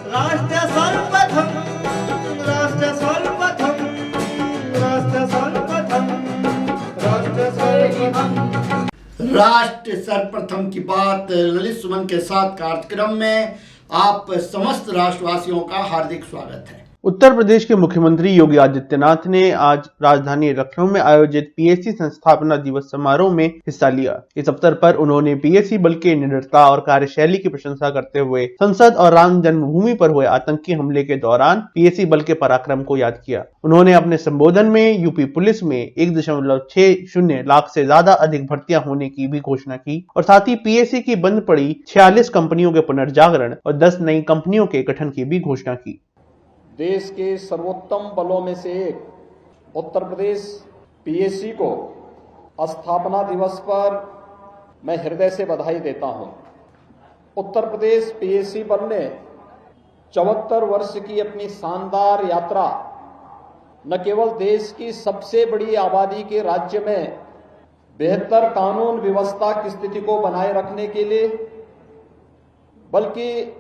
राष्ट्र सर्वप्रथम, राष्ट्र सर्वप्रथम, राष्ट्र सर्वप्रथम, राष्ट्र सर्वप्रथम। राष्ट्र सर्वप्रथम की बात ललित सुमन के साथ कार्यक्रम में आप समस्त राष्ट्रवासियों का हार्दिक स्वागत है। उत्तर प्रदेश के मुख्यमंत्री योगी आदित्यनाथ ने आज राजधानी लखनऊ में आयोजित पीएसी संस्थापना दिवस समारोह में हिस्सा लिया। इस अवसर पर उन्होंने पीएसी बल के निडरता और कार्यशैली की प्रशंसा करते हुए संसद और राम जन्मभूमि पर हुए आतंकी हमले के दौरान पीएसी बल के पराक्रम को याद किया। उन्होंने अपने संबोधन में यूपी पुलिस में 1.60 लाख से ज्यादा अधिक भर्तियां होने की भी घोषणा की और साथ ही पीएसी की बंद पड़ी 46 कंपनियों के पुनर्जागरण और 10 नई कंपनियों के गठन की भी घोषणा की। देश के सर्वोत्तम बलों में से एक उत्तर प्रदेश पीएसी को स्थापना दिवस पर मैं हृदय से बधाई देता हूं। उत्तर प्रदेश पीएसी बल ने 74 वर्ष की अपनी शानदार यात्रा न केवल देश की सबसे बड़ी आबादी के राज्य में बेहतर कानून व्यवस्था की स्थिति को बनाए रखने के लिए, बल्कि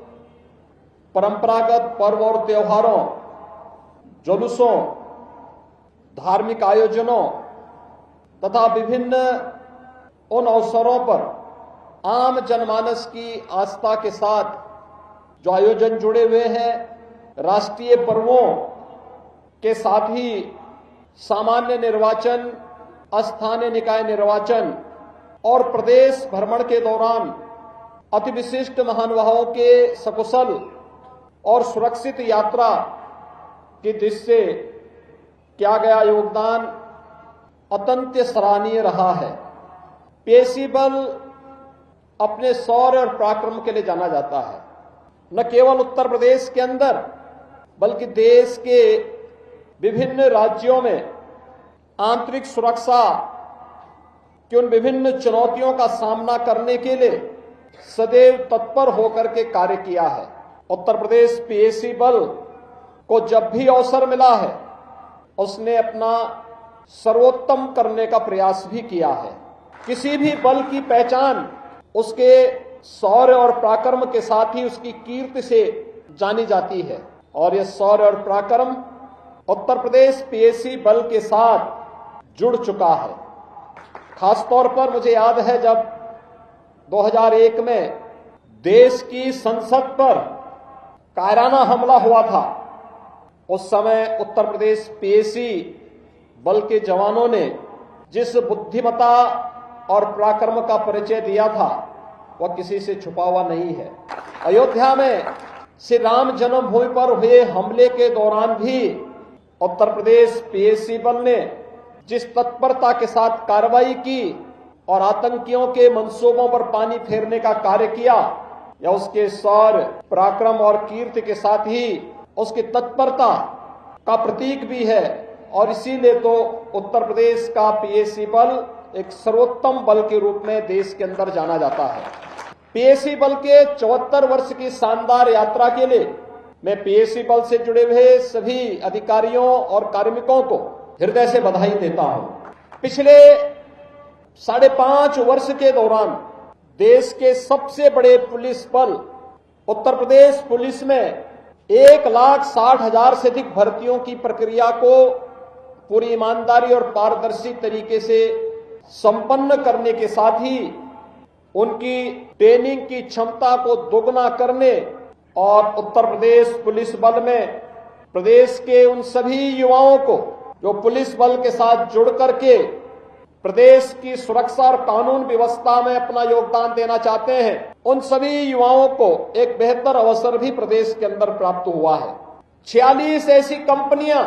परंपरागत पर्व और त्योहारों, जुलूसों, धार्मिक आयोजनों तथा विभिन्न उन अवसरों पर आम जनमानस की आस्था के साथ जो आयोजन जुड़े हुए हैं, राष्ट्रीय पर्वों के साथ ही सामान्य निर्वाचन, स्थानीय निकाय निर्वाचन और प्रदेश भ्रमण के दौरान अति विशिष्ट महानुभावों के सकुशल और सुरक्षित यात्रा की दृष्टि से किया गया योगदान अत्यंत सराहनीय रहा है। पीएसी बल अपने शौर्य और पराक्रम के लिए जाना जाता है, न केवल उत्तर प्रदेश के अंदर बल्कि देश के विभिन्न राज्यों में आंतरिक सुरक्षा की उन विभिन्न चुनौतियों का सामना करने के लिए सदैव तत्पर होकर के कार्य किया है। उत्तर प्रदेश पीएसी बल को जब भी अवसर मिला है, उसने अपना सर्वोत्तम करने का प्रयास भी किया है। किसी भी बल की पहचान उसके शौर्य और पराक्रम के साथ ही उसकी कीर्ति से जानी जाती है और यह शौर्य और पराक्रम उत्तर प्रदेश पीएसी बल के साथ जुड़ चुका है। खासतौर पर मुझे याद है जब 2001 में देश की संसद पर कायराना हमला हुआ था, उस समय उत्तर प्रदेश पीएसी बल के जवानों ने जिस बुद्धिमता और पराक्रम का परिचय दिया था वह किसी से छुपा हुआ नहीं है। अयोध्या में श्री राम जन्मभूमि पर हुए हमले के दौरान भी उत्तर प्रदेश पीएसी बल ने जिस तत्परता के साथ कार्रवाई की और आतंकियों के मंसूबों पर पानी फेरने का कार्य किया, या उसके शौर्य, पराक्रम और कीर्ति के साथ ही उसकी तत्परता का प्रतीक भी है और इसीलिए तो उत्तर प्रदेश का पीएसी बल एक सर्वोत्तम बल के रूप में देश के अंदर जाना जाता है। पीएसी बल के 74 वर्ष की शानदार यात्रा के लिए मैं पीएसी बल से जुड़े हुए सभी अधिकारियों और कार्मिकों को हृदय से बधाई देता हूं। पिछले 5.5 वर्ष के दौरान देश के सबसे बड़े पुलिस बल उत्तर प्रदेश पुलिस में 1,60,000 से अधिक भर्तियों की प्रक्रिया को पूरी ईमानदारी और पारदर्शी तरीके से संपन्न करने के साथ ही उनकी ट्रेनिंग की क्षमता को दोगुना करने और उत्तर प्रदेश पुलिस बल में प्रदेश के उन सभी युवाओं को जो पुलिस बल के साथ जुड़ करके प्रदेश की सुरक्षा और कानून व्यवस्था में अपना योगदान देना चाहते हैं, उन सभी युवाओं को एक बेहतर अवसर भी प्रदेश के अंदर प्राप्त हुआ है। 46 ऐसी कंपनियां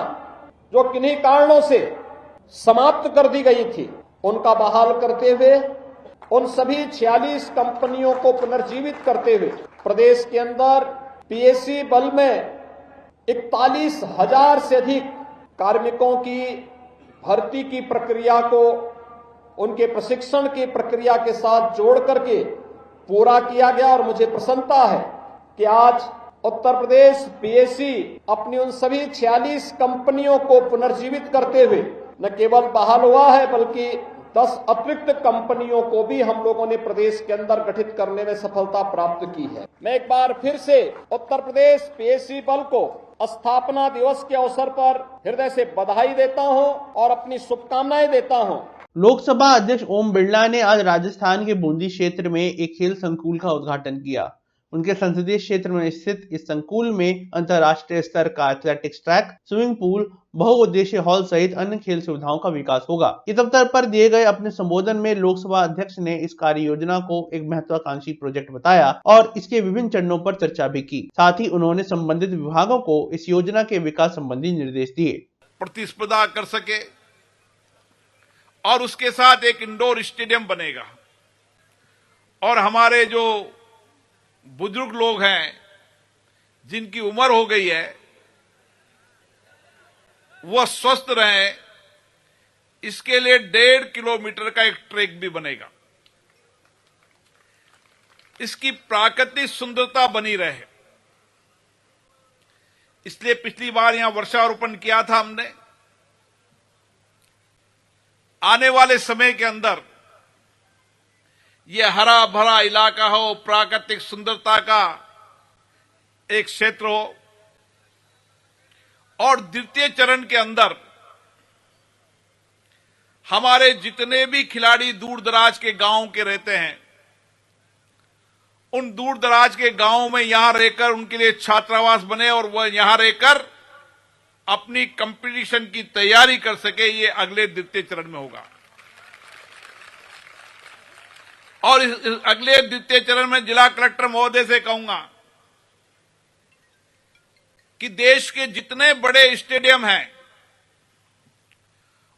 जो किन्हीं कारणों से समाप्त कर दी गई थी, उनका बहाल करते हुए उन सभी 46 कंपनियों को पुनर्जीवित करते हुए प्रदेश के अंदर पीएसी बल में 41,000 से अधिक कार्मिकों की भर्ती की प्रक्रिया को उनके प्रशिक्षण की प्रक्रिया के साथ जोड़ करके पूरा किया गया और मुझे प्रसन्नता है कि आज उत्तर प्रदेश पीएसी अपनी उन सभी 46 कंपनियों को पुनर्जीवित करते हुए न केवल बहाल हुआ है बल्कि 10 अतिरिक्त कंपनियों को भी हम लोगों ने प्रदेश के अंदर गठित करने में सफलता प्राप्त की है। मैं एक बार फिर से उत्तर प्रदेश पीएससी बल को स्थापना दिवस के अवसर पर हृदय से बधाई देता हूं और अपनी शुभकामनाएं देता हूं। लोकसभा अध्यक्ष ओम बिरला ने आज राजस्थान के बूंदी क्षेत्र में एक खेल संकुल का उद्घाटन किया। उनके संसदीय क्षेत्र में स्थित इस संकुल में अंतर्राष्ट्रीय स्तर का एथलेटिक्स ट्रैक, स्विमिंग पूल, बहुउद्देशीय हॉल सहित अन्य खेल सुविधाओं का विकास होगा। इस अवसर पर दिए गए अपने संबोधन में लोकसभा अध्यक्ष ने इस कार्य योजना को एक महत्वाकांक्षी प्रोजेक्ट बताया और इसके विभिन्न चरणों पर चर्चा भी की। साथ ही उन्होंने संबंधित विभागों को इस योजना के विकास संबंधी निर्देश दिए। प्रतिस्पर्धा कर सके और उसके साथ एक इंडोर स्टेडियम बनेगा और हमारे जो बुजुर्ग लोग हैं जिनकी उम्र हो गई है वह स्वस्थ रहें, इसके लिए 1.5 किलोमीटर का एक ट्रैक भी बनेगा। इसकी प्राकृतिक सुंदरता बनी रहे, इसलिए पिछली बार यहां वर्षारोपण किया था हमने। आने वाले समय के अंदर यह हरा भरा इलाका हो, प्राकृतिक सुंदरता का एक क्षेत्र हो और द्वितीय चरण के अंदर हमारे जितने भी खिलाड़ी दूर दराज के गांवों के रहते हैं, उन दूर दराज के गांवों में यहां रहकर उनके लिए छात्रावास बने और वह यहां रहकर अपनी कंपटीशन की तैयारी कर सके। ये अगले द्वितीय चरण में होगा और इस अगले द्वितीय चरण में जिला कलेक्टर महोदय से कहूंगा कि देश के जितने बड़े स्टेडियम हैं,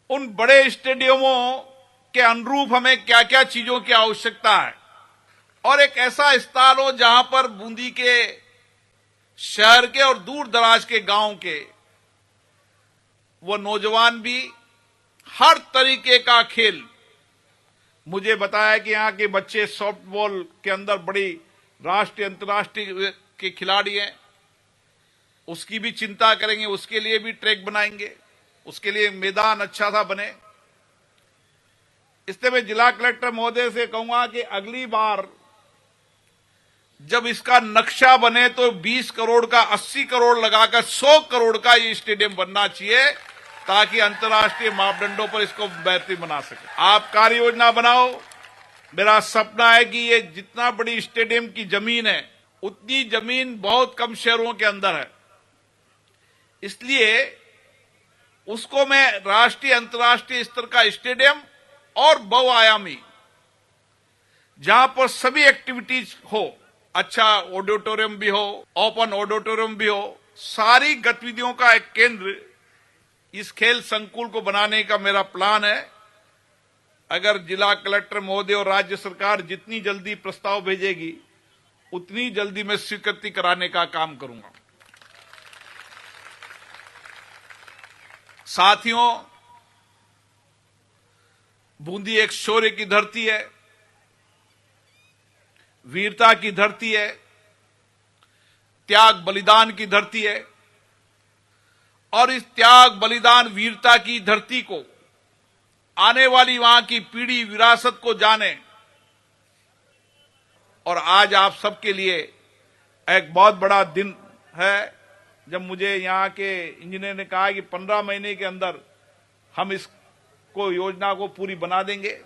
उन बड़े स्टेडियमों के अनुरूप हमें क्या क्या चीजों की आवश्यकता है और एक ऐसा स्थान हो जहां पर बूंदी के शहर के और दूर दराज के गांव के वो नौजवान भी हर तरीके का खेल, मुझे बताया कि यहां के बच्चे सॉफ्टबॉल के अंदर बड़ी राष्ट्रीय अंतर्राष्ट्रीय के खिलाड़ी हैं, उसकी भी चिंता करेंगे, उसके लिए भी ट्रैक बनाएंगे, उसके लिए मैदान अच्छा सा बने। इसलिए मैं जिला कलेक्टर महोदय से कहूंगा कि अगली बार जब इसका नक्शा बने तो 20 करोड़ का 80 करोड़ लगाकर 100 करोड़ का ये स्टेडियम बनना चाहिए ताकि अंतर्राष्ट्रीय मापदंडों पर इसको बेहतरीन बना सके। आप कार्य योजना बनाओ। मेरा सपना है कि ये जितना बड़ी स्टेडियम की जमीन है उतनी जमीन बहुत कम शहरों के अंदर है, इसलिए उसको मैं राष्ट्रीय अंतर्राष्ट्रीय स्तर का स्टेडियम और बहुआयामी जहां पर सभी एक्टिविटीज हो, अच्छा ऑडिटोरियम भी हो, ओपन ऑडिटोरियम भी हो, सारी गतिविधियों का एक केंद्र इस खेल संकुल को बनाने का मेरा प्लान है। अगर जिला कलेक्टर महोदय और राज्य सरकार जितनी जल्दी प्रस्ताव भेजेगी उतनी जल्दी मैं स्वीकृति कराने का काम करूंगा। साथियों, बूंदी एक शौर्य की धरती है, वीरता की धरती है, त्याग बलिदान की धरती है और इस त्याग बलिदान वीरता की धरती को आने वाली वहां की पीढ़ी विरासत को जाने। और आज आप सबके लिए एक बहुत बड़ा दिन है जब मुझे यहां के इंजीनियर ने कहा कि 15 महीने के अंदर हम इसको योजना को पूरी बना देंगे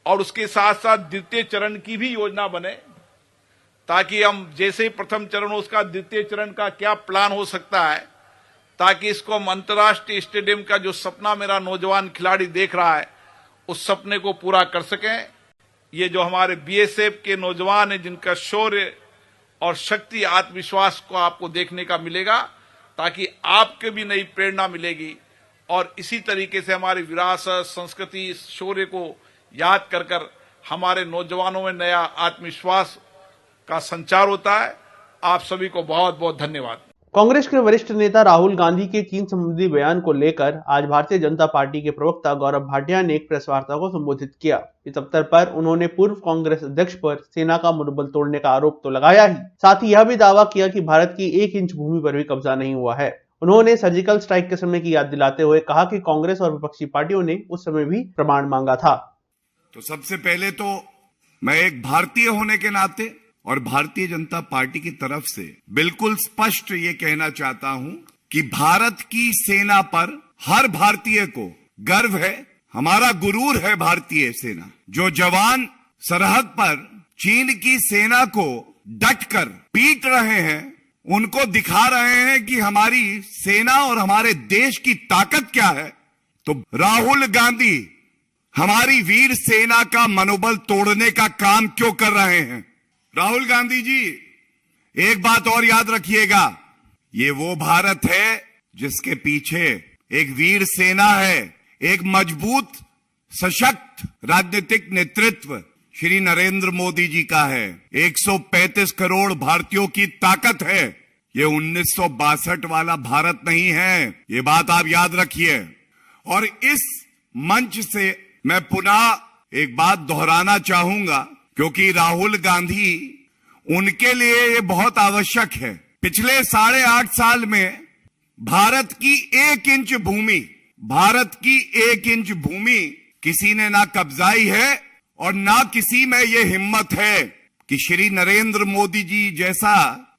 और उसके साथ साथ द्वितीय चरण की भी योजना बने ताकि हम जैसे ही प्रथम चरण हो उसका द्वितीय चरण का क्या प्लान हो सकता है ताकि इसको हम अंतर्राष्ट्रीय स्टेडियम का जो सपना मेरा नौजवान खिलाड़ी देख रहा है उस सपने को पूरा कर सकें। ये जो हमारे बीएसएफ के नौजवान हैं जिनका शौर्य और शक्ति आत्मविश्वास को आपको देखने का मिलेगा ताकि आपके भी नई प्रेरणा मिलेगी और इसी तरीके से हमारी विरासत संस्कृति शौर्य को याद कर कर हमारे नौजवानों में नया आत्मविश्वास का संचार होता है। आप सभी को बहुत बहुत धन्यवाद। कांग्रेस के वरिष्ठ नेता राहुल गांधी के चीन संबंधी बयान को लेकर आज भारतीय जनता पार्टी के प्रवक्ता गौरव भाटिया ने एक प्रेस वार्ता को संबोधित किया। इस अवसर पर उन्होंने पूर्व कांग्रेस अध्यक्ष पर सेना का मनोबल तोड़ने का आरोप तो लगाया ही, साथ ही यह भी दावा किया कि भारत की 1 इंच भूमि पर भी कब्जा नहीं हुआ है। उन्होंने सर्जिकल स्ट्राइक के समय की याद दिलाते हुए कहा कि कांग्रेस और विपक्षी पार्टियों ने उस समय भी प्रमाण मांगा था। तो सबसे पहले तो मैं एक भारतीय होने के नाते और भारतीय जनता पार्टी की तरफ से बिल्कुल स्पष्ट ये कहना चाहता हूं कि भारत की सेना पर हर भारतीय को गर्व है। हमारा गुरूर है भारतीय सेना। जो जवान सरहद पर चीन की सेना को डटकर पीट रहे हैं, उनको दिखा रहे हैं कि हमारी सेना और हमारे देश की ताकत क्या है। तो राहुल गांधी हमारी वीर सेना का मनोबल तोड़ने का काम क्यों कर रहे हैं? राहुल गांधी जी, एक बात और याद रखिएगा, ये वो भारत है जिसके पीछे एक वीर सेना है, एक मजबूत सशक्त राजनीतिक नेतृत्व श्री नरेंद्र मोदी जी का है। 135 करोड़ भारतीयों की ताकत है। ये 1962 वाला भारत नहीं है, ये बात आप याद रखिए। और इस मंच से मैं पुनः एक बात दोहराना चाहूंगा, क्योंकि राहुल गांधी, उनके लिए ये बहुत आवश्यक है। पिछले 8.5 साल में भारत की 1 इंच भूमि किसी ने ना कब्जाई है और ना किसी में ये हिम्मत है कि श्री नरेंद्र मोदी जी जैसा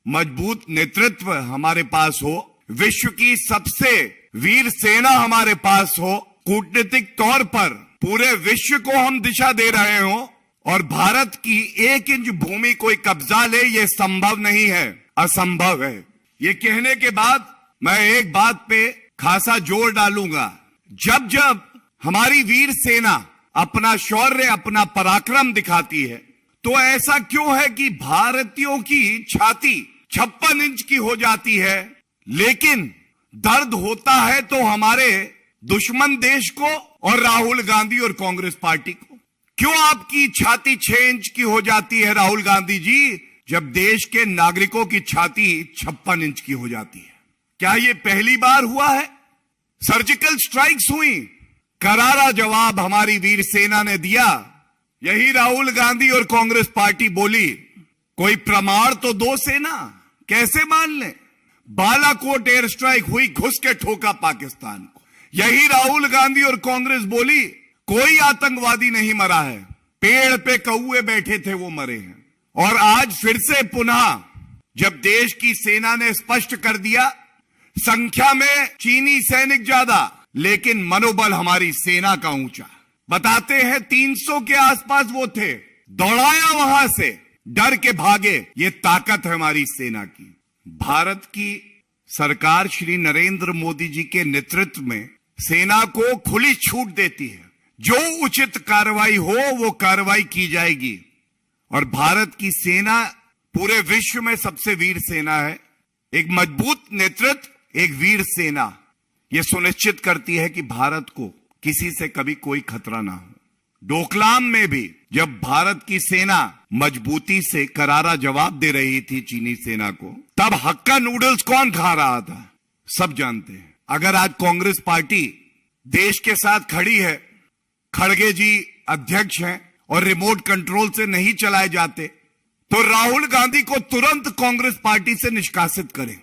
मजबूत नेतृत्व हमारे पास हो, विश्व की सबसे वीर सेना हमारे पास हो, कूटनीतिक तौर पर पूरे विश्व को हम दिशा दे रहे हो और भारत की 1 इंच भूमि कोई कब्जा ले, ये संभव नहीं है, असंभव है। ये कहने के बाद मैं एक बात पे खासा जोर डालूंगा। जब जब हमारी वीर सेना अपना शौर्य, अपना पराक्रम दिखाती है, तो ऐसा क्यों है कि भारतीयों की छाती 56 इंच की हो जाती है, लेकिन दर्द होता है तो हमारे दुश्मन देश को और राहुल गांधी और कांग्रेस पार्टी को। क्यों आपकी छाती 6 इंच की हो जाती है राहुल गांधी जी, जब देश के नागरिकों की छाती 56 इंच की हो जाती है? क्या ये पहली बार हुआ है? सर्जिकल स्ट्राइक्स हुई, करारा जवाब हमारी वीर सेना ने दिया। यही राहुल गांधी और कांग्रेस पार्टी बोली, कोई प्रमाण तो दो सेना, कैसे मान ले? बालाकोट एयर स्ट्राइक हुई, घुस के ठोका पाकिस्तान को। यही राहुल गांधी और कांग्रेस बोली, कोई आतंकवादी नहीं मरा है, पेड़ पे कौए बैठे थे वो मरे हैं। और आज फिर से पुनः जब देश की सेना ने स्पष्ट कर दिया, संख्या में चीनी सैनिक ज्यादा, लेकिन मनोबल हमारी सेना का ऊंचा। बताते हैं 300 के आसपास वो थे, दौड़ाया वहां से, डर के भागे। ये ताकत है हमारी सेना की। भारत की सरकार श्री नरेंद्र मोदी जी के नेतृत्व में सेना को खुली छूट देती है, जो उचित कार्रवाई हो वो कार्रवाई की जाएगी। और भारत की सेना पूरे विश्व में सबसे वीर सेना है। एक मजबूत नेतृत्व, एक वीर सेना, यह सुनिश्चित करती है कि भारत को किसी से कभी कोई खतरा ना हो। डोकलाम में भी जब भारत की सेना मजबूती से करारा जवाब दे रही थी चीनी सेना को, तब हक्का नूडल्स कौन खा रहा था, सब जानते हैं। अगर आज कांग्रेस पार्टी देश के साथ खड़ी है, खड़गे जी अध्यक्ष हैं और रिमोट कंट्रोल से नहीं चलाए जाते, तो राहुल गांधी को तुरंत कांग्रेस पार्टी से निष्कासित करें।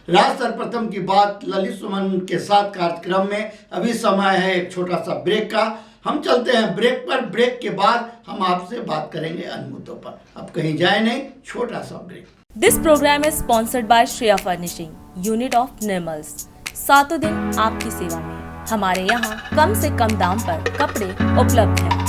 राज सर्वप्रथम की बात ललित सुमन के साथ कार्यक्रम में। अभी समय है एक छोटा सा ब्रेक का, हम चलते हैं ब्रेक पर। ब्रेक के बाद हम आपसे बात करेंगे अन्य मुद्दों पर। अब कहीं जाए नहीं, छोटा सा break. This programme is sponsored by Shreya furnishing, unit of Nirmals. 7 दिन आपकी सेवा में। हमारे यहाँ कम से कम दाम पर कपड़े उपलब्ध हैं।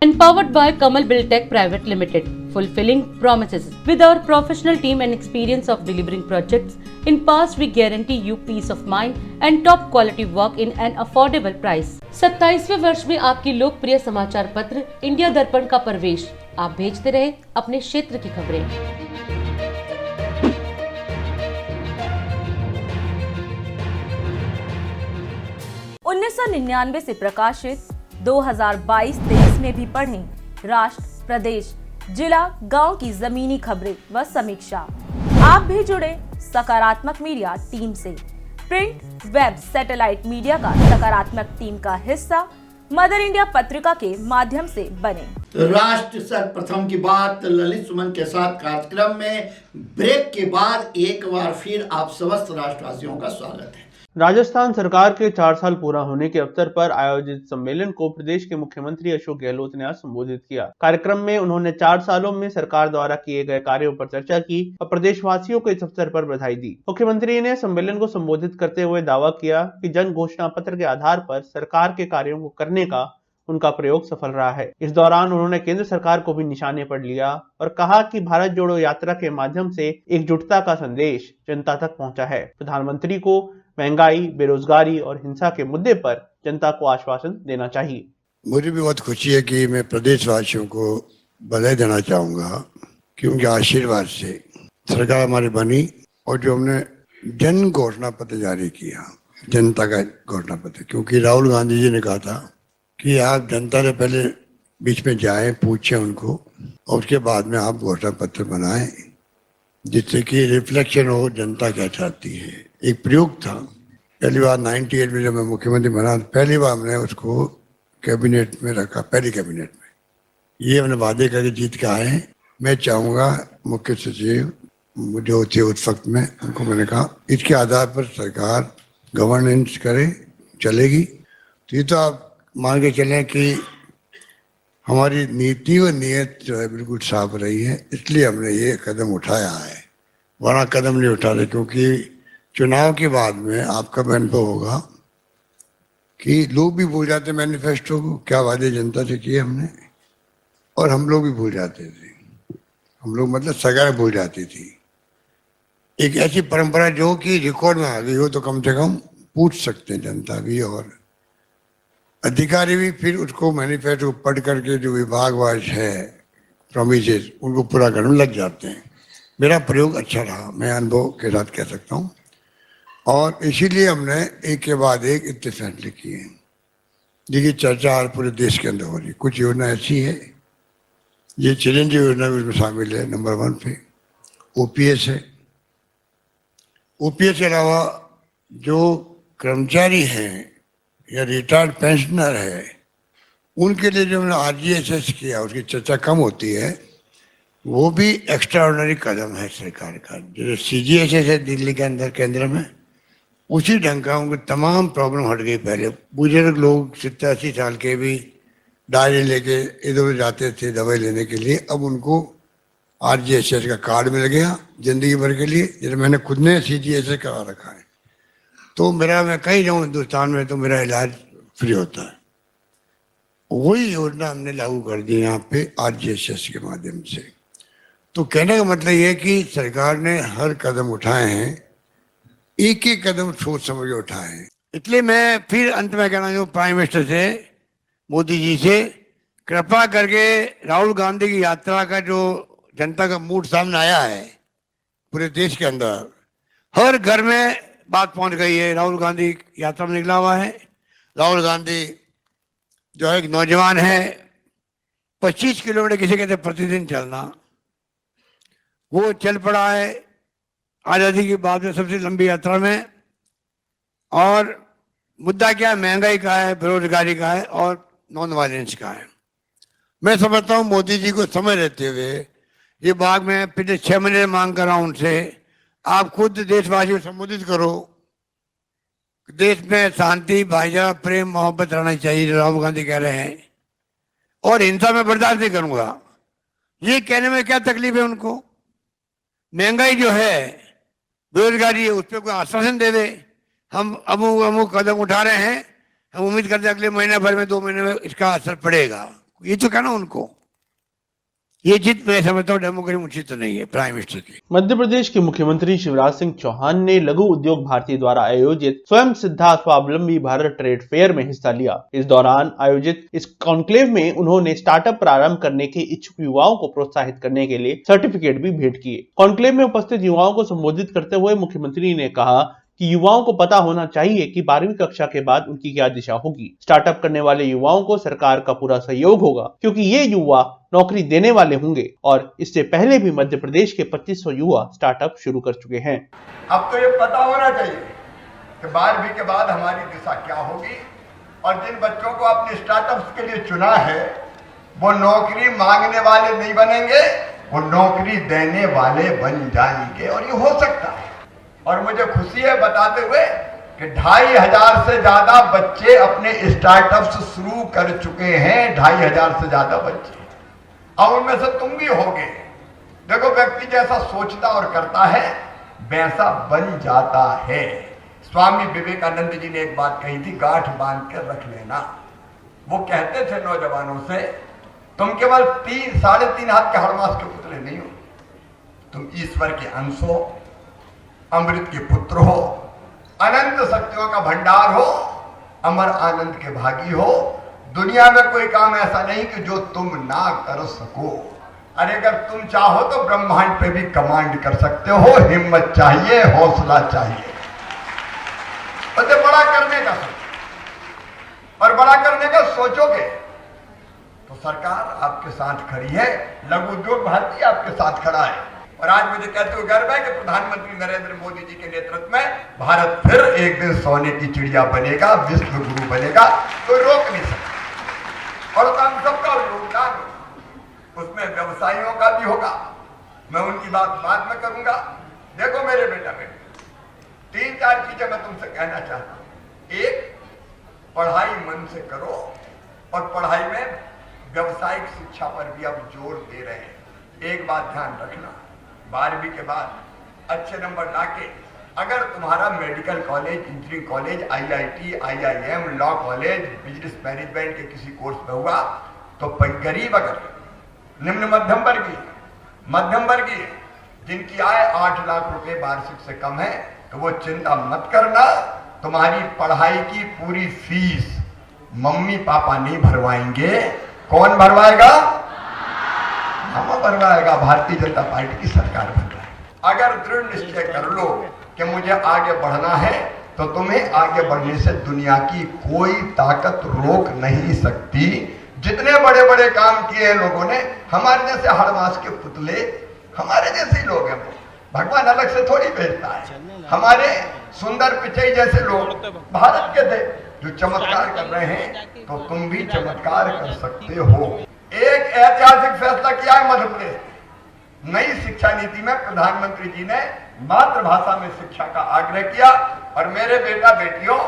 Empowered by Kamal Buildtech Private Limited, fulfilling promises. With our professional team and experience of delivering projects, in past we guarantee you peace of mind and top quality work in an affordable price. 27वें वर्ष में आपकी लोकप्रिय समाचार पत्र India दर्पण का प्रवेश। आप भेजते रहे अपने क्षेत्र की खबरें। (1999) से प्रकाशित 2022-23 में भी पढ़ें राष्ट्र, प्रदेश, जिला, गांव की जमीनी खबरें व समीक्षा। आप भी जुड़े सकारात्मक मीडिया टीम से। प्रिंट, वेब, सैटेलाइट मीडिया का सकारात्मक टीम का हिस्सा मदर इंडिया पत्रिका के माध्यम से बने। तो राष्ट्र सर्वप्रथम की बात ललित सुमन के साथ कार्यक्रम में ब्रेक के बाद एक बार फिर आप समस्त राष्ट्रवासियों का स्वागत है। राजस्थान सरकार के 4 साल पूरा होने के अवसर पर आयोजित सम्मेलन को प्रदेश के मुख्यमंत्री अशोक गहलोत ने आज संबोधित किया। कार्यक्रम में उन्होंने 4 सालों में सरकार द्वारा किए गए कार्यों पर चर्चा की और प्रदेशवासियों को इस अवसर पर बधाई दी। मुख्यमंत्री ने सम्मेलन को संबोधित करते हुए दावा किया कि जन घोषणा पत्र के आधार पर सरकार के कार्यों को करने का उनका प्रयोग सफल रहा है। इस दौरान उन्होंने केंद्र सरकार को भी निशाने पर लिया और कहा कि भारत जोड़ो यात्रा के माध्यम से एकजुटता का संदेश जनता तक पहुंचा है। प्रधानमंत्री को महंगाई, बेरोजगारी और हिंसा के मुद्दे पर जनता को आश्वासन देना चाहिए। मुझे भी बहुत खुशी है कि मैं प्रदेशवासियों को बधाई देना चाहूँगा कि उनके आशीर्वाद से सरकार हमारी बनी और जो हमने जन घोषणा पत्र जारी किया, जनता का घोषणा पत्र, क्योंकि राहुल गांधी जी ने कहा था कि आप जनता से पहले बीच में जाएं, पूछें उनको और उसके बाद में आप घोषणा पत्र बनाएं जिससे कि रिफ्लेक्शन हो जनता क्या चाहती है। एक प्रयोग था, पहली बार 98 में जब मैं मुख्यमंत्री बना, पहली बार हमने उसको कैबिनेट में रखा, पहली कैबिनेट में। ये हमने वादे करके जीत के आए हैं। मैं चाहूँगा मुख्य सचिव जो थे उस वक्त में, उनको मैंने कहा इसके आधार पर सरकार गवर्नेंस करे, चलेगी। तो ये तो आप मान के चलें कि हमारी नीति और नीयत जो है बिल्कुल साफ रही है, इसलिए हमने ये कदम उठाया है, वरना कदम नहीं उठा रहे। क्योंकि चुनाव के बाद में आपका अनुभव होगा कि लोग भी भूल जाते मैनिफेस्टो को, क्या वादे जनता से किए हमने, और हम लोग भी भूल जाते थे। हम लोग मतलब सरकार भूल जाती थी। एक ऐसी परंपरा जो कि रिकॉर्ड में आ गई हो तो कम से कम पूछ सकते हैं जनता भी और अधिकारी भी, फिर उसको मैनिफेस्टो पढ़ करके जो विभागवार है प्रोमिसेस उनको पूरा करने में लग जाते हैं। मेरा प्रयोग अच्छा रहा, मैं अनुभव के साथ कह सकता हूँ, और इसीलिए हमने एक के बाद एक इतने फैसले किए हैं जिसकी चर्चा आज पूरे देश के अंदर हो रही। कुछ योजना ऐसी है, ये चिरंजीवी योजना भी उसमें शामिल है, नंबर 1 पे ओपीएस है। ओपीएस के अलावा जो कर्मचारी हैं या रिटायर्ड पेंशनर है, उनके लिए जो हमने आरजीएसएस किया, उसकी चर्चा कम होती है, वो भी एक्स्ट्रा ऑर्डिनरी कदम है सरकार का। जैसे सीजीएचएस है दिल्ली के अंदर केंद्र में, उसी ढंग का उनको तमाम प्रॉब्लम हट गई। पहले बुजुर्ग लोग 70-80 साल के भी डायरी लेके इधर उधर जाते थे दवाई लेने के लिए, अब उनको आरजीएसएस का कार्ड मिल गया जिंदगी भर के लिए। जैसे मैंने खुद ने सीजीएचएस करा रखा है, तो मैं कहीं जाऊँ हिंदुस्तान में तो मेरा इलाज फ्री होता है। वही योजना हमने लागू कर दी यहाँ पे आरजीएसएस के माध्यम से। तो कहने का मतलब ये है कि सरकार ने हर कदम उठाए हैं, एक एक कदम सोच समझ के उठाए हैं। इसलिए मैं फिर अंत में कहना चाहूँ प्राइम मिनिस्टर से, मोदी जी से, कृपा करके राहुल गांधी की यात्रा का जो जनता का मूड सामने आया है पूरे देश के अंदर, हर घर में बात पहुंच गई है। राहुल गांधी यात्रा में निकला हुआ है। राहुल गांधी जो है एक नौजवान है, 25 किलोमीटर किसी कहते प्रतिदिन चलना, वो चल पड़ा है आज़ादी के बाद में सबसे लंबी यात्रा में। और मुद्दा क्या है? महंगाई का है, बेरोजगारी का है और नॉन वायलेंस का है। मैं समझता हूँ मोदी जी को समय रहते हुए ये बात मैं पिछले 6 महीने मांग कर रहा हूँ उनसे, आप खुद देशवासियों को संबोधित करो। देश में शांति, भाईचारा, प्रेम, मोहब्बत रहना चाहिए, राहुल गांधी कह रहे हैं, और हिंसा में बर्दाश्त नहीं करूंगा। ये कहने में क्या तकलीफ है उनको? महंगाई जो है, बेरोजगारी है, उस पर कोई आश्वासन दे दे। हम अमुक कदम उठा रहे हैं, हम उम्मीद करते हैं अगले महीने भर में 2 महीने में इसका असर पड़ेगा। ये तो कहना उनको, ये जित मैं समझता हूँ डेमोक्रेसी उचित तो नहीं है प्राइम मिनिस्टर की। मध्य प्रदेश के मुख्यमंत्री शिवराज सिंह चौहान ने लघु उद्योग भारती द्वारा आयोजित स्वयं सिद्धा स्वावलंबी भारत ट्रेड फेयर में हिस्सा लिया। इस दौरान आयोजित इस कॉन्क्लेव में उन्होंने स्टार्टअप प्रारंभ करने के इच्छुक युवाओं को प्रोत्साहित करने के लिए सर्टिफिकेट भी भेंट किए। कॉन्क्लेव में उपस्थित युवाओं को संबोधित करते हुए मुख्यमंत्री ने कहा कि युवाओं को पता होना चाहिए कि 12वीं कक्षा के बाद उनकी क्या दिशा होगी। स्टार्टअप करने वाले युवाओं को सरकार का पूरा सहयोग होगा, क्योंकि ये युवा नौकरी देने वाले होंगे और इससे पहले भी मध्य प्रदेश के 2500 युवा स्टार्टअप शुरू कर चुके हैं। अब तो ये पता होना चाहिए कि 12वीं के बाद हमारी दिशा क्या होगी और जिन बच्चों को अपने स्टार्टअप्स के लिए चुना है वो नौकरी मांगने वाले नहीं बनेंगे, वो नौकरी देने वाले बन जाएंगे। और ये हो सकता है। और मुझे खुशी है बताते हुए कि 2500 से ज्यादा बच्चे अपने स्टार्टअप्स शुरू कर चुके हैं। 2500 से ज्यादा बच्चे, और उनमें से तुम भी होगे। देखो, व्यक्ति जैसा सोचता और करता है वैसा बन जाता है। स्वामी विवेकानंद जी ने एक बात कही थी, गांठ बांध के रख लेना। वो कहते थे नौजवानों से, तुम केवल 3-3.5 हाथ के हड़मास के पुतले नहीं हो, तुम ईश्वर के अंश हो, अमृत के पुत्र हो, अनंत शक्तियों का भंडार हो, अमर आनंद के भागी हो। दुनिया में कोई काम ऐसा नहीं कि जो तुम ना कर सको। अरे अगर तुम चाहो तो ब्रह्मांड पे भी कमांड कर सकते हो। हिम्मत चाहिए, हौसला चाहिए, और बड़ा करने का सोचो। और बड़ा करने का सोचोगे तो सरकार आपके साथ खड़ी है, लघु उद्योग भारती आपके साथ खड़ा है। और आज मुझे कहते हुए गर्व है कि प्रधानमंत्री नरेंद्र मोदी जी के नेतृत्व में भारत फिर एक दिन सोने की चिड़िया बनेगा, विश्व गुरु बनेगा, कोई रोक नहीं सकता। और हम सबका योगदान हो, उसमें व्यवसायियों का भी होगा। मैं उनकी बात बाद में करूंगा। देखो मेरे बेटा बेटी, 3-4 चीजें मैं तुमसे कहना चाहता हूं। एक, पढ़ाई मन से करो, और पढ़ाई में व्यवसायिक शिक्षा पर भी अब जोर दे रहे हैं। एक बात ध्यान रखना, 12वीं के बाद अच्छे नंबर लाके अगर तुम्हारा medical college, engineering college, IIT, IIM, law college, business management के किसी कोर्स में हुआ तो गरीब, अगर निम्न मध्यम वर्गीय जिनकी आय 8 लाख रुपए वार्षिक से कम है, तो वो चिंता मत करना। तुम्हारी पढ़ाई की पूरी फीस मम्मी पापा नहीं भरवाएंगे। कौन भरवाएगा? हम भरवाएगा। भारतीय जनता पार्टी की सरकार भर रहा है। अगर दृढ़ निश्चय कर लो कि मुझे आगे बढ़ना है, तो तुम्हें आगे बढ़ने से दुनिया की कोई ताकत रोक नहीं सकती। जितने बड़े बड़े काम किए हैं लोगों ने, हमारे जैसे हड़मास के पुतले, हमारे जैसे ही लोग हैं। भगवान अलग से थोड़ी भेजता है। हमारे सुंदर पिचई जैसे लोग भारत के थे जो चमत्कार कर रहे हैं, तो तुम भी चमत्कार कर सकते हो। एक ऐतिहासिक फैसला किया है मध्य प्रदेश। नई शिक्षा नीति में प्रधानमंत्री जी ने मातृभाषा में शिक्षा का आग्रह किया। और मेरे बेटा बेटियों,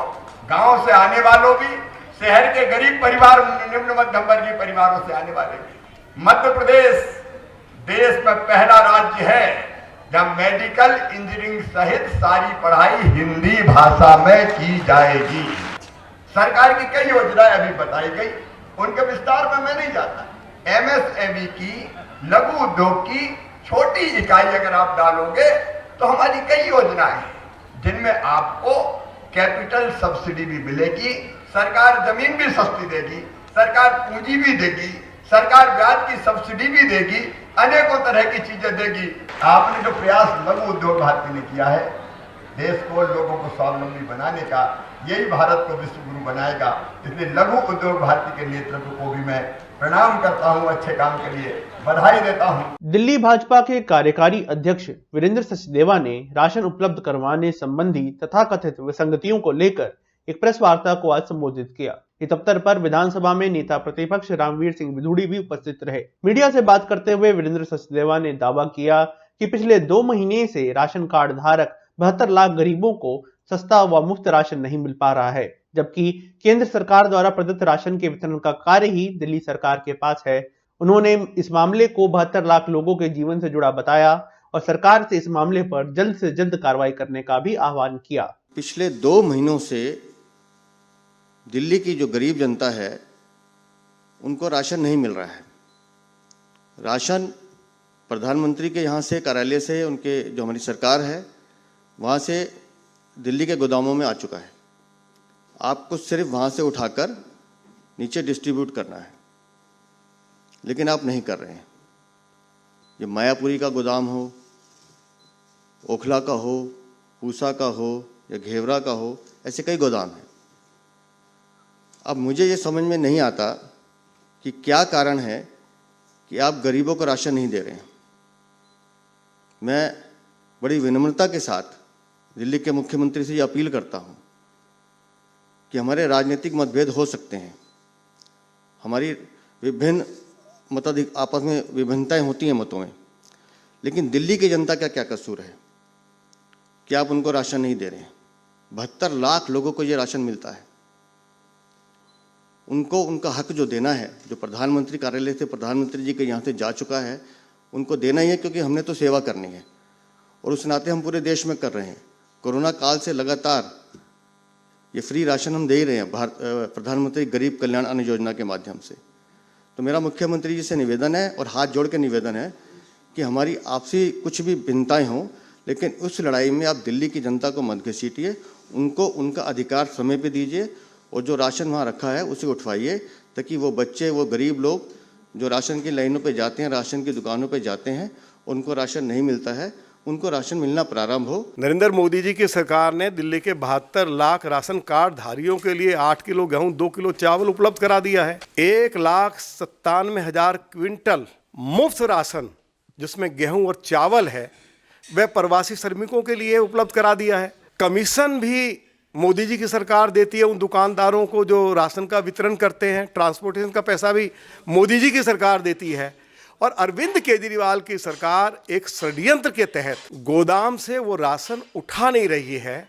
गांव से आने वालों भी, शहर के गरीब परिवार, निम्न मध्यम वर्गीय परिवारों से आने वाले भी, मध्य प्रदेश देश में पहला राज्य है जहां मेडिकल, इंजीनियरिंग सहित सारी पढ़ाई हिंदी भाषा में की जाएगी। सरकार की कई योजनाएं अभी बताई गई, उनके विस्तार में मैं नहीं जाता। MSME की, लघु उद्योग की छोटी इकाई अगर आप डालोगे तो हमारी कई योजनाएं हैं जिनमें आपको कैपिटल सब्सिडी भी मिलेगी, सरकार जमीन भी सस्ती देगी, सरकार पूंजी भी देगी, सरकार ब्याज की सब्सिडी भी देगी, अनेकों तरह की चीजें देगी। आपने जो प्रयास लघु उद्योग भारती ने किया है, देश को, लोगों को स्वावलंबी बनाने का, यही भारत को विश्व गुरु बनाएगा। इसलिए लघु उद्योग भारती के नेतृत्व को भी मैं प्रणाम करता हूं, अच्छे काम के लिए बधाई देता हूं। दिल्ली भाजपा के कार्यकारी अध्यक्ष वीरेंद्र सचदेवा ने राशन उपलब्ध करवाने संबंधी तथाकथित विसंगतियों को लेकर एक प्रेस वार्ता को आज संबोधित किया। इस अवसर पर विधानसभा में नेता प्रतिपक्ष रामवीर सिंह विधूड़ी भी उपस्थित रहे। मीडिया से बात करते हुए वीरेंद्र सचदेवा ने दावा किया कि पिछले 2 महीने से राशन कार्ड धारक 72 लाख गरीबों को सस्ता व मुफ्त राशन नहीं मिल पा रहा है, जबकि केंद्र सरकार द्वारा प्रदत्त राशन के वितरण का कार्य ही दिल्ली सरकार के पास है। उन्होंने इस मामले को 72 लाख लोगों के जीवन से जुड़ा बताया और सरकार से इस मामले पर जल्द से जल्द कार्रवाई करने का भी आह्वान किया। पिछले 2 महीनों से दिल्ली की जो गरीब जनता है उनको राशन नहीं मिल रहा है। राशन प्रधानमंत्री के यहाँ से, कार्यालय से, उनके जो हमारी सरकार है वहाँ से दिल्ली के गोदामों में आ चुका है। आपको सिर्फ वहाँ से उठाकर नीचे डिस्ट्रीब्यूट करना है, लेकिन आप नहीं कर रहे हैं। ये मायापुरी का गोदाम हो, ओखला का हो, पूसा का हो या घेवरा का हो, ऐसे कई गोदाम हैं। अब मुझे ये समझ में नहीं आता कि क्या कारण है कि आप गरीबों को राशन नहीं दे रहे हैं। मैं बड़ी विनम्रता के साथ दिल्ली के मुख्यमंत्री से ये अपील करता हूँ कि हमारे राजनीतिक मतभेद हो सकते हैं, हमारी विभिन्न आपस में विभिन्नताएं होती हैं मतों में, लेकिन दिल्ली की जनता का क्या कसूर है कि आप उनको राशन नहीं दे रहे हैं? 72 लाख लोगों को ये राशन मिलता है, उनको उनका हक जो देना है, जो प्रधानमंत्री कार्यालय से प्रधानमंत्री जी के यहाँ से जा चुका है, उनको देना ही है, क्योंकि हमने तो सेवा करनी है और उस नाते हम पूरे देश में कर रहे हैं। कोरोना काल से लगातार ये फ्री राशन हम दे ही रहे हैं प्रधानमंत्री गरीब कल्याण अन्न योजना के माध्यम से। तो मेरा मुख्यमंत्री जी से निवेदन है और हाथ जोड़ के निवेदन है कि हमारी आपसी कुछ भी भिन्नताएं हों, लेकिन उस लड़ाई में आप दिल्ली की जनता को मत घसीटिए, उनको उनका अधिकार समय पे दीजिए और जो राशन वहाँ रखा है उसे उठवाइए, ताकि वो बच्चे, वो गरीब लोग जो राशन की लाइनों पे जाते हैं, राशन की दुकानों पे जाते हैं, उनको राशन नहीं मिलता है, उनको राशन मिलना प्रारंभ हो। नरेंद्र मोदी जी की सरकार ने दिल्ली के 72 लाख राशन कार्ड धारियों के लिए 8 किलो गेहूं, 2 किलो चावल उपलब्ध करा दिया है। 1,97,000 क्विंटल मुफ्त राशन जिसमें गेहूं और चावल है वह प्रवासी श्रमिकों के लिए उपलब्ध करा दिया है। कमीशन भी मोदी जी की सरकार देती है उन दुकानदारों को जो राशन का वितरण करते हैं, ट्रांसपोर्टेशन का पैसा भी मोदी जी की सरकार देती है। और अरविंद केजरीवाल की सरकार एक षड्यंत्र के तहत गोदाम से वो राशन उठा नहीं रही है,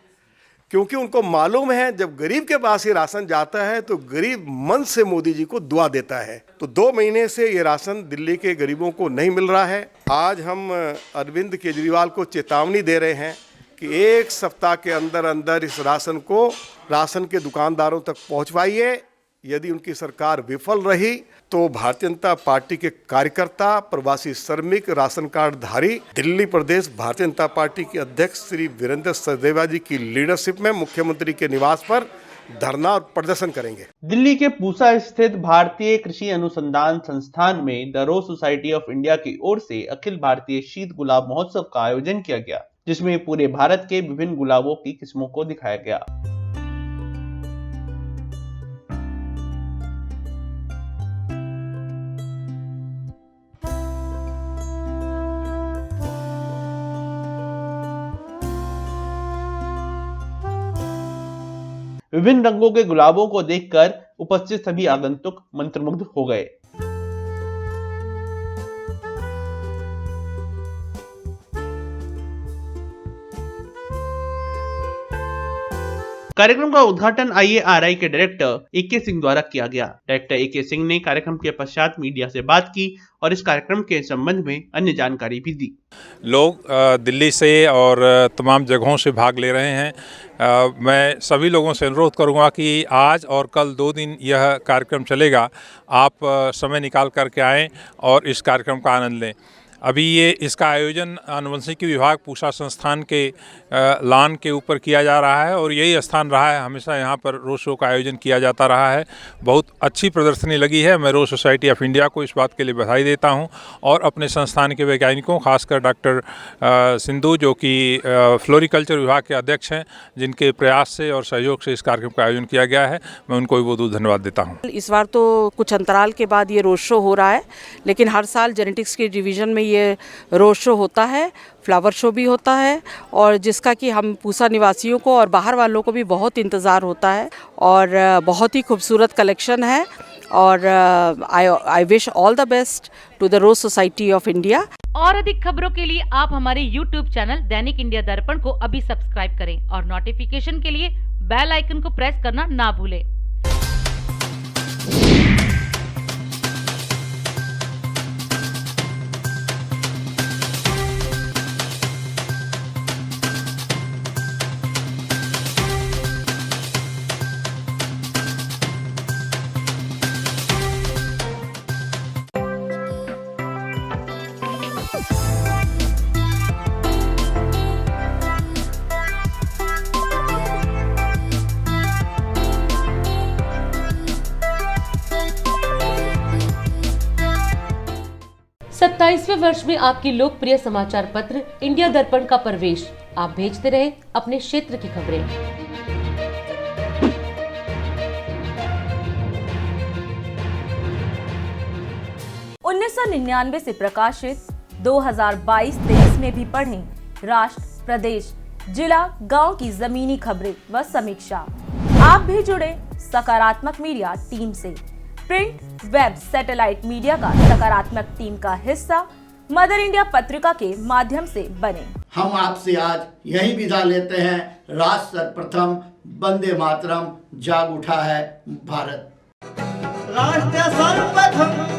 क्योंकि उनको मालूम है जब गरीब के पास ये राशन जाता है तो गरीब मन से मोदी जी को दुआ देता है। तो 2 महीने से ये राशन दिल्ली के गरीबों को नहीं मिल रहा है। आज हम अरविंद केजरीवाल को चेतावनी दे रहे हैं कि 1 सप्ताह के अंदर अंदर इस राशन को राशन के दुकानदारों तक पहुंचवाइए। यदि उनकी सरकार विफल रही तो भारतीय जनता पार्टी के कार्यकर्ता, प्रवासी श्रमिक, राशन कार्ड धारी दिल्ली प्रदेश भारतीय जनता पार्टी के अध्यक्ष श्री वीरेंद्र सचदेवा जी की लीडरशिप में मुख्यमंत्री के निवास पर धरना और प्रदर्शन करेंगे। दिल्ली के पूसा स्थित भारतीय कृषि अनुसंधान संस्थान में the rose society of India की ओर से अखिल भारतीय शीत गुलाब महोत्सव का आयोजन किया गया, जिसमें पूरे भारत के विभिन्न गुलाबों की किस्मों को दिखाया गया। विभिन्न रंगों के गुलाबों को देखकर उपस्थित सभी आगंतुक मंत्रमुग्ध हो गए। कार्यक्रम का उद्घाटन IARI के डायरेक्टर AK सिंह द्वारा किया गया। डायरेक्टर AK सिंह ने कार्यक्रम के पश्चात मीडिया से बात की और इस कार्यक्रम के संबंध में अन्य जानकारी भी दी। लोग दिल्ली से और तमाम जगहों से भाग ले रहे हैं। मैं सभी लोगों से अनुरोध करूंगा कि आज और कल 2 दिन यह कार्यक्रम चलेगा, आप समय निकाल करके आएँ और इस कार्यक्रम का आनंद लें। अभी इसका आयोजन आनुवंशिकी विभाग पूसा संस्थान के लॉन के ऊपर किया जा रहा है और यही स्थान रहा है, हमेशा यहाँ पर रोज शो का आयोजन किया जाता रहा है। बहुत अच्छी प्रदर्शनी लगी है। मैं रोज सोसाइटी ऑफ इंडिया को इस बात के लिए बधाई देता हूँ और अपने संस्थान के वैज्ञानिकों, खासकर डॉक्टर सिंधु जो कि फ्लोरिकल्चर विभाग के अध्यक्ष हैं, जिनके प्रयास से और सहयोग से इस कार्यक्रम का आयोजन किया गया है, मैं उनको भी बहुत धन्यवाद देता हूँ। इस बार तो कुछ अंतराल के बाद ये रोज शो हो रहा है, लेकिन हर साल जेनेटिक्स के डिवीज़न में ये रोड शो होता है, फ्लावर शो भी होता है और जिसका कि हम पूसा निवासियों को और बाहर वालों को भी बहुत इंतज़ार होता है और बहुत ही खूबसूरत कलेक्शन है और I wish all the best to the rose society of India. और अधिक खबरों के लिए आप हमारे YouTube चैनल दैनिक इंडिया दर्पण को अभी सब्सक्राइब करें और नोटिफिकेशन के लिए बेल आइकन को प्रेस करना ना भूलें। सत्ताईसवें वर्ष में आपकी लोकप्रिय समाचार पत्र इंडिया दर्पण का प्रवेश। आप भेजते रहे अपने क्षेत्र की खबरें। (1999) से प्रकाशित 2022-23 में भी पढ़ें राष्ट्र, प्रदेश, जिला, गांव की जमीनी खबरें व समीक्षा। आप भी जुड़े सकारात्मक मीडिया टीम से। प्रिंट, वेब, सैटेलाइट मीडिया का सकारात्मक टीम का हिस्सा मदर इंडिया पत्रिका के माध्यम से बने। हम आपसे आज यही विदा लेते हैं। राष्ट्र सर्वप्रथम, वंदे मातरम, जाग उठा है भारत। राष्ट्र सर्वप्रथम